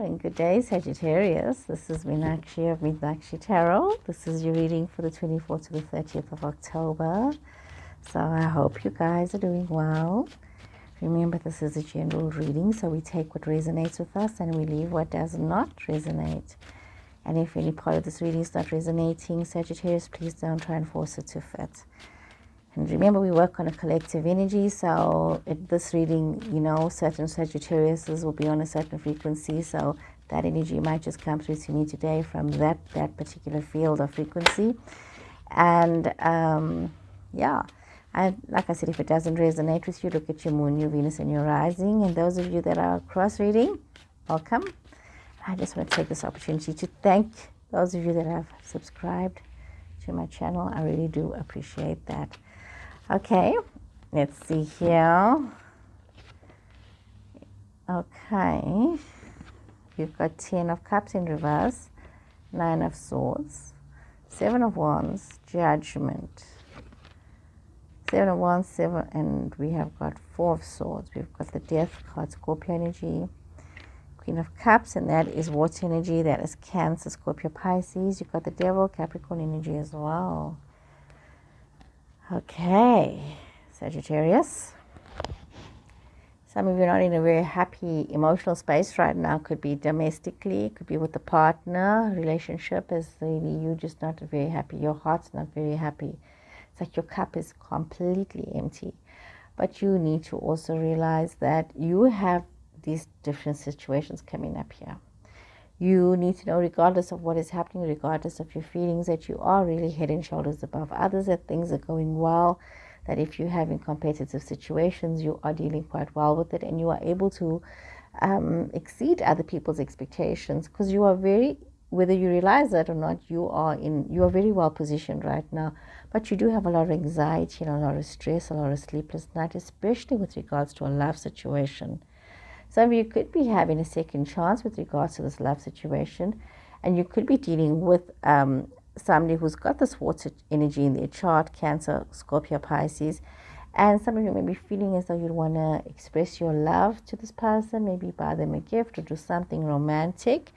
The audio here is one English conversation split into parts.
and good day, Sagittarius. This is Meenakshi of Meenakshi Tarot. This is your reading for the 24th to the 30th of October. So I hope you guys are doing well. Remember, this is a general reading, so we take what resonates with us and we leave what does not resonate. And if any part of this reading is not resonating, Sagittarius, please don't try and force it to fit. And remember, we work on a collective energy, so in this reading, certain Sagittariuses will be on a certain frequency, so that energy might just come through to me today from that particular field of frequency. And like I said, if it doesn't resonate with you, look at your moon, your Venus, and your rising. And those of you that are cross-reading, welcome. I just want to take this opportunity to thank those of you that have subscribed to my channel. I really do appreciate that. Okay, let's see here. Okay, you've got 10 of Cups in reverse, 9 of Swords, 7 of Wands, Judgment, 7 of Wands, 7, and we have got 4 of Swords. We've got the Death card, Scorpio energy, Queen of Cups, and that is water energy. That is Cancer, Scorpio, Pisces. You've got the Devil, Capricorn energy as well. Okay, Sagittarius. Some of you are not in a very happy emotional space right now. Could be domestically, could be with a partner. Relationship is really you just not very happy. Your heart's not very happy. It's like your cup is completely empty. But you need to also realize that you have these different situations coming up here. You need to know, regardless of what is happening, regardless of your feelings, that you are really head and shoulders above others, that things are going well, that if you're having competitive situations, you are dealing quite well with it, and you are able to exceed other people's expectations, because you are very, whether you realize that or not, you are very well positioned right now. But you do have a lot of anxiety and a lot of stress, a lot of sleepless nights, especially with regards to a love situation. Some of you could be having a second chance with regards to this love situation, and you could be dealing with somebody who's got this water energy in their chart, Cancer, Scorpio, Pisces, and some of you may be feeling as though you'd want to express your love to this person, maybe buy them a gift or do something romantic,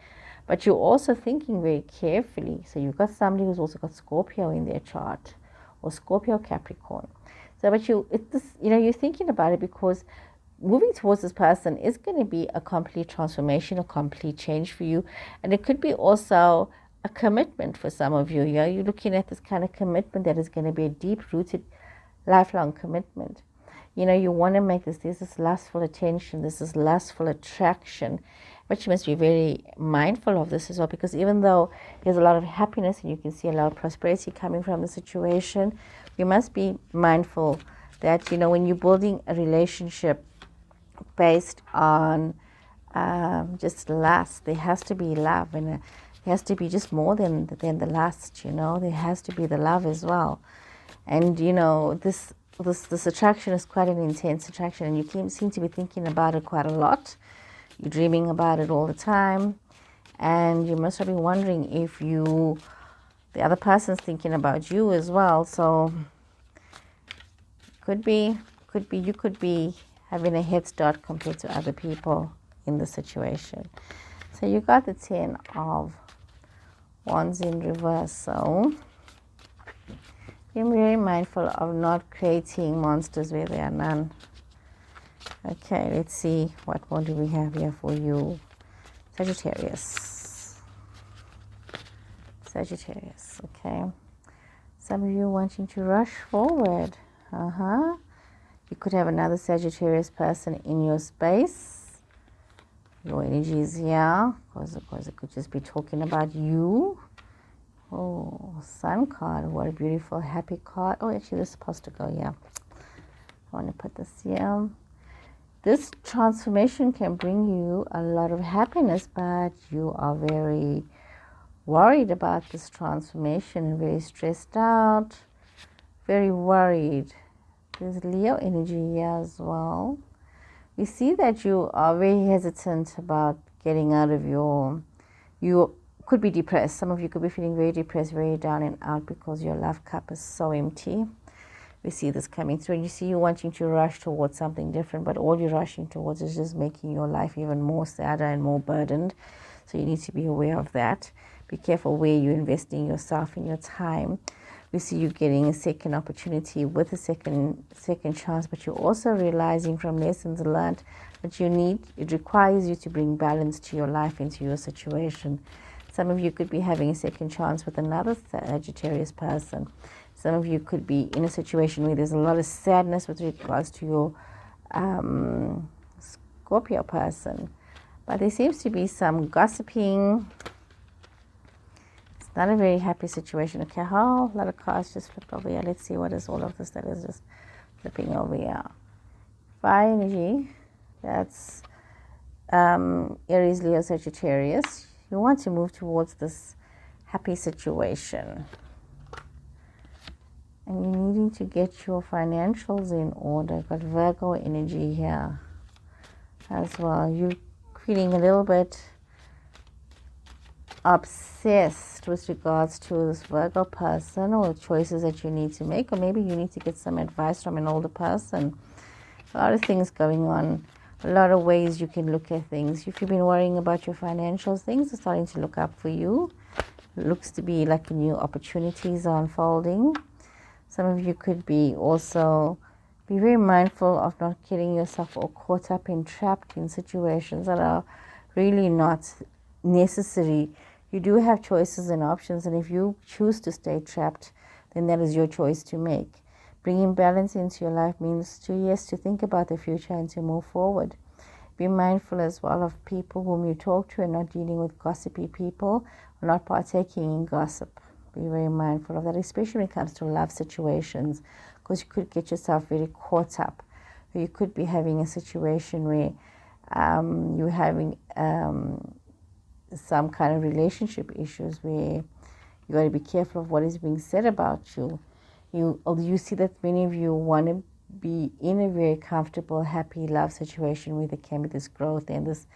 but you're also thinking very carefully. So you've got somebody who's also got Scorpio in their chart, or Scorpio, Capricorn. So, but you're thinking about it because moving towards this person is going to be a complete transformation, a complete change for you. And it could be also a commitment for some of you. Yeah, you're looking at this kind of commitment that is going to be a deep-rooted, lifelong commitment. You want to make this lustful attention, this is lustful attraction. But you must be very mindful of this as well, because even though there's a lot of happiness and you can see a lot of prosperity coming from the situation, you must be mindful that, when you're building a relationship based on just lust, there has to be love, and it has to be just more than the lust. There has to be the love as well. And this attraction is quite an intense attraction, and you seem to be thinking about it quite a lot. You're dreaming about it all the time, and you must have been wondering if the other person's thinking about you as well. So you could be having a head start compared to other people in the situation. So you got the 10 of Wands in reverse. So be very mindful of not creating monsters where there are none. Okay, let's see what more do we have here for you, Sagittarius. Okay. Some of you wanting to rush forward. You could have another Sagittarius person in your space. Your energy is here, because it could just be talking about you. Oh, Sun card. What a beautiful, happy card. Oh, actually, this is supposed to go here. I want to put this here. This transformation can bring you a lot of happiness, but you are very worried about this transformation, very stressed out, very worried. There's Leo energy here as well. We see that you are very hesitant about getting out of you could be depressed. Some of you could be feeling very depressed, very down and out, because your love cup is so empty. We see this coming through, and you see you wanting to rush towards something different, but all you're rushing towards is just making your life even more sadder and more burdened. So you need to be aware of that. Be careful where you're investing yourself and your time. We see you getting a second opportunity with a second chance, but you're also realizing from lessons learned that it requires you to bring balance to your life, into your situation. Some of you could be having a second chance with another Sagittarius person. Some of you could be in a situation where there's a lot of sadness with regards to your Scorpio person. But there seems to be some gossiping. It's not a very happy situation. Okay, a whole lot of cards just flipped over here. Let's see what is all of this that is just flipping over here. Fire energy. That's Aries, Leo, Sagittarius. You want to move towards this happy situation. And you're needing to get your financials in order. Got Virgo energy here as well. You're feeling a little bit obsessed with regards to this Virgo person, or choices that you need to make, or maybe you need to get some advice from an older person. A lot of things going on. A lot of ways you can look at things. If you've been worrying about your financials, things are starting to look up for you. It looks to be like new opportunities are unfolding. Some of you could be also be very mindful of not getting yourself all caught up and trapped in situations that are really not necessary. You do have choices and options, and if you choose to stay trapped, then that is your choice to make. Bringing balance into your life means to think about the future and to move forward. Be mindful as well of people whom you talk to, and not dealing with gossipy people, or not partaking in gossip. Be very mindful of that, especially when it comes to love situations, because you could get yourself very caught up. Or you could be having a situation where you're having some kind of relationship issues where you got to be careful of what is being said about you. You see that many of you want to be in a very comfortable, happy love situation where there can be this growth, and this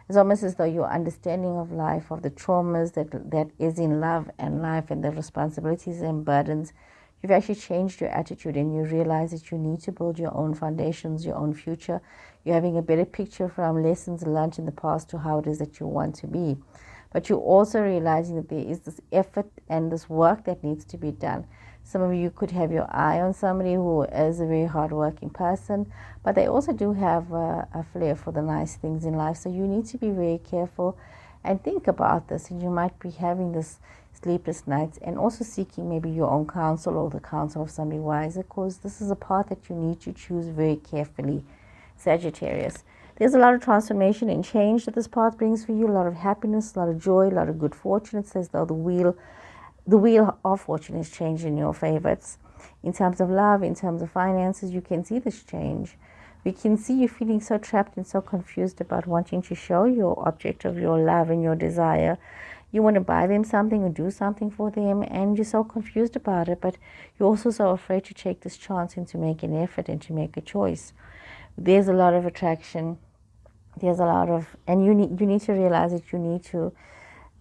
it's almost as though your understanding of life, of the traumas that is in love and life, and the responsibilities and burdens, you've actually changed your attitude, and you realize that you need to build your own foundations, your own future. You're having a better picture from lessons learned in the past to how it is that you want to be. But you're also realizing that there is this effort and this work that needs to be done. Some of you could have your eye on somebody who is a very hardworking person, but they also do have a flair for the nice things in life. So you need to be very careful and think about this. And you might be having this sleepless nights, and also seeking maybe your own counsel or the counsel of somebody wiser, because this is a path that you need to choose very carefully, Sagittarius. There's a lot of transformation and change that this path brings for you, a lot of happiness, a lot of joy, a lot of good fortune. It says though the wheel of fortune is changed in your favorites. In terms of love, in terms of finances, you can see this change. We can see you feeling so trapped and so confused about wanting to show your object of your love and your desire. You want to buy them something or do something for them, and you're so confused about it, but you're also so afraid to take this chance and to make an effort and to make a choice. There's a lot of attraction. There's a lot of, and you need to realize that you need to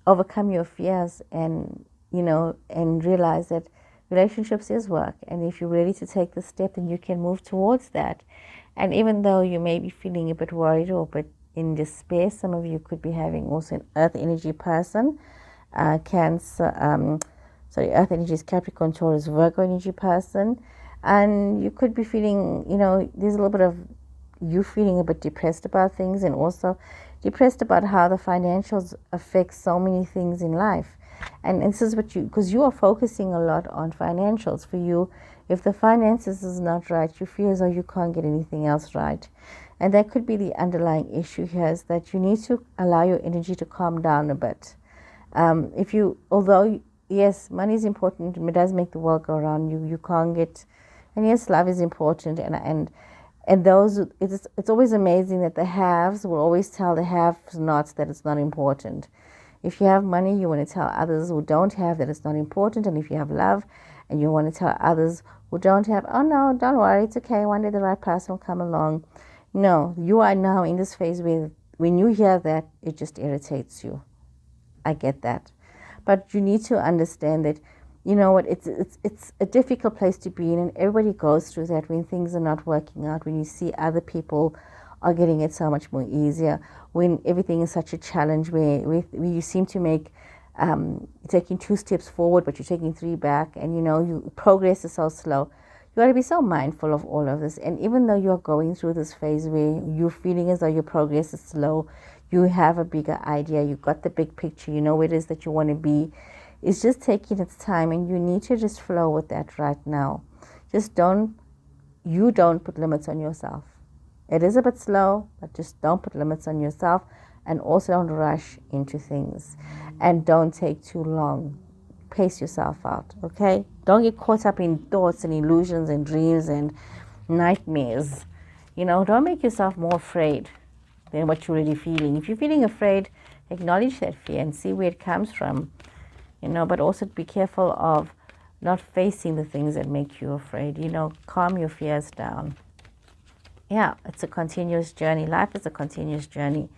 overcome your fears, and and realize that relationships is work, and if you're ready to take the step, then you can move towards that. And even though you may be feeling a bit worried or a bit in despair, some of you could be having also an earth energy person, Cancer, earth energy is Capricorn, Taurus, Virgo energy person, and you could be feeling, there's a little bit of you feeling a bit depressed about things, and also depressed about how the financials affect so many things in life. And this is because you are focusing a lot on financials. For you, if the finances is not right, you feel as though you can't get anything else right. And that could be the underlying issue here, is that you need to allow your energy to calm down a bit. Although, yes, money is important, it does make the world go around, you can't get, and yes, love is important, and those, it's always amazing that the haves will always tell the have-nots that it's not important. If you have money, you want to tell others who don't have that it's not important. And if you have love and you want to tell others who don't have, oh no, don't worry, it's okay, one day the right person will come along. No, you are now in this phase where when you hear that, it just irritates you. I get that. But you need to understand that you know what, it's a difficult place to be in, and everybody goes through that when things are not working out, when you see other people are getting it so much more easier, when everything is such a challenge, where you seem to make taking 2 steps forward but you're taking 3 back, and you know you progress is so slow. You got to be so mindful of all of this. And even though you're going through this phase where you're feeling as though your progress is slow, you have a bigger idea, you got the big picture, you know where it is that you want to be. It's just taking its time, and you need to just flow with that right now. Just don't put limits on yourself. It is a bit slow, but just don't put limits on yourself, and also don't rush into things, and don't take too long. Pace yourself out, okay? Don't get caught up in thoughts and illusions and dreams and nightmares. You know, don't make yourself more afraid than what you're really feeling. If you're feeling afraid, acknowledge that fear and see where it comes from. You know, but also be careful of not facing the things that make you afraid. You know, calm your fears down. Yeah, it's a continuous journey. Life is a continuous journey.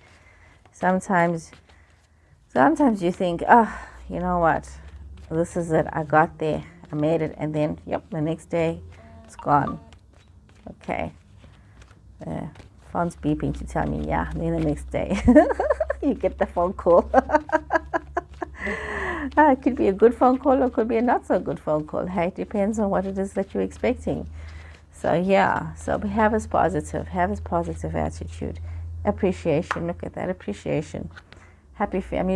Sometimes you think, you know what, this is it, I got there, I made it, and then, yep, the next day, it's gone. Okay. Phone's beeping to tell me, yeah, then the next day, you get the phone call. It could be a good phone call, or it could be a not so good phone call. Hey, it depends on what it is that you're expecting. So yeah, so have a positive attitude. Appreciation, look at that, appreciation. Happy family,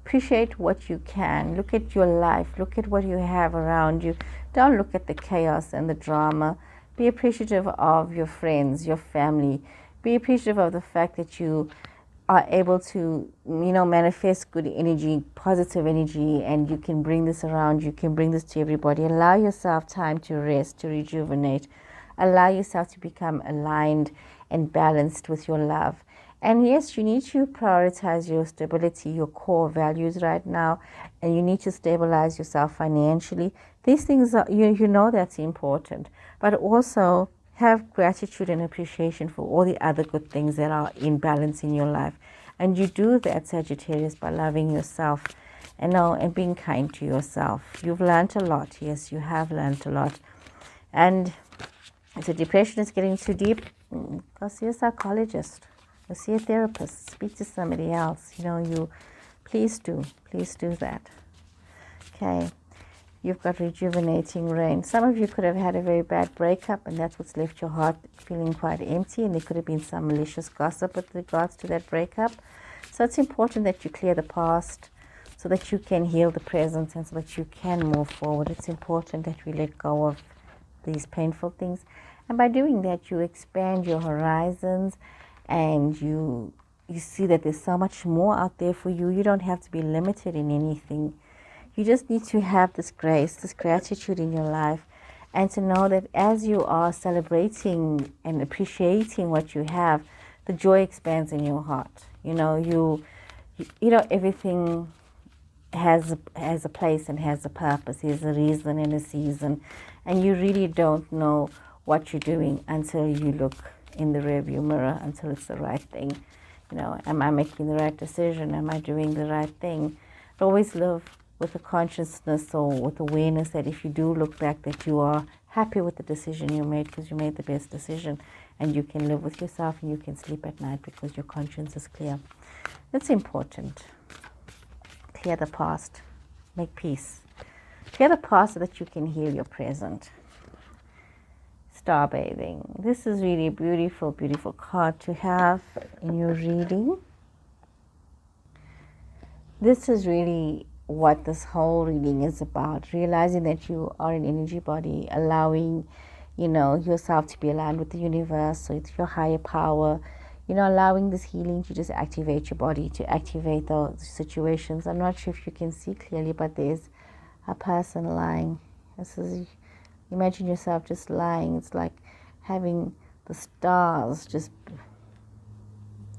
appreciate what you can. Look at your life, look at what you have around you. Don't look at the chaos and the drama. Be appreciative of your friends, your family. Be appreciative of the fact that you are able to, you know, manifest good energy, positive energy, and you can bring this around, you can bring this to everybody. Allow yourself time to rest, to rejuvenate. Allow yourself to become aligned and balanced with your love. And yes, you need to prioritize your stability, your core values right now, and you need to stabilize yourself financially. These things are, you know that's important, but also have gratitude and appreciation for all the other good things that are in balance in your life. And you do that, Sagittarius, by loving yourself and being kind to yourself. You've learned a lot. Yes, you have learned a lot. And if the depression is getting too deep, go see a psychologist. Go see a therapist. Speak to somebody else. You know, please do that. Okay. You've got rejuvenating rain. Some of you could have had a very bad breakup, and that's what's left your heart feeling quite empty, and there could have been some malicious gossip with regards to that breakup. So it's important that you clear the past so that you can heal the present and so that you can move forward. It's important that we let go of these painful things. And by doing that, you expand your horizons, and you see that there's so much more out there for you. You don't have to be limited in anything. You just need to have this grace, this gratitude in your life, and to know that as you are celebrating and appreciating what you have, the joy expands in your heart. You know, everything has a place and has a purpose. There's a reason and a season, and you really don't know what you're doing until you look in the rearview mirror, until it's the right thing. You know, am I making the right decision? Am I doing the right thing? But always live with a consciousness or with awareness that if you do look back, that you are happy with the decision you made because you made the best decision, and you can live with yourself and you can sleep at night because your conscience is clear. It's important. Clear the past. Make peace. Clear the past so that you can heal your present. Star bathing. This is really a beautiful, beautiful card to have in your reading. This is really what this whole reading is about. Realizing that you are an energy body, allowing, yourself to be aligned with the universe, with your higher power, allowing this healing to just activate your body, to activate those situations. I'm not sure if you can see clearly, but there's a person lying. Imagine yourself just lying. It's like having the stars,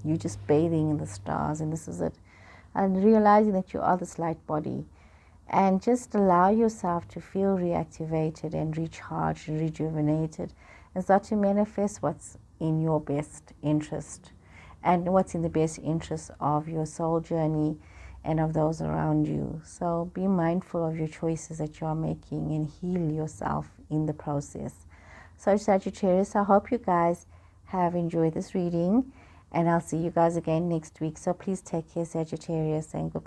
you just bathing in the stars, and this is it. And realizing that you are this light body, and just allow yourself to feel reactivated and recharged and rejuvenated, and start to manifest what's in your best interest and what's in the best interest of your soul journey and of those around you. So be mindful of your choices that you are making and heal yourself in the process. So Sagittarius, I hope you guys have enjoyed this reading, and I'll see you guys again next week. So please take care, Sagittarius, and goodbye.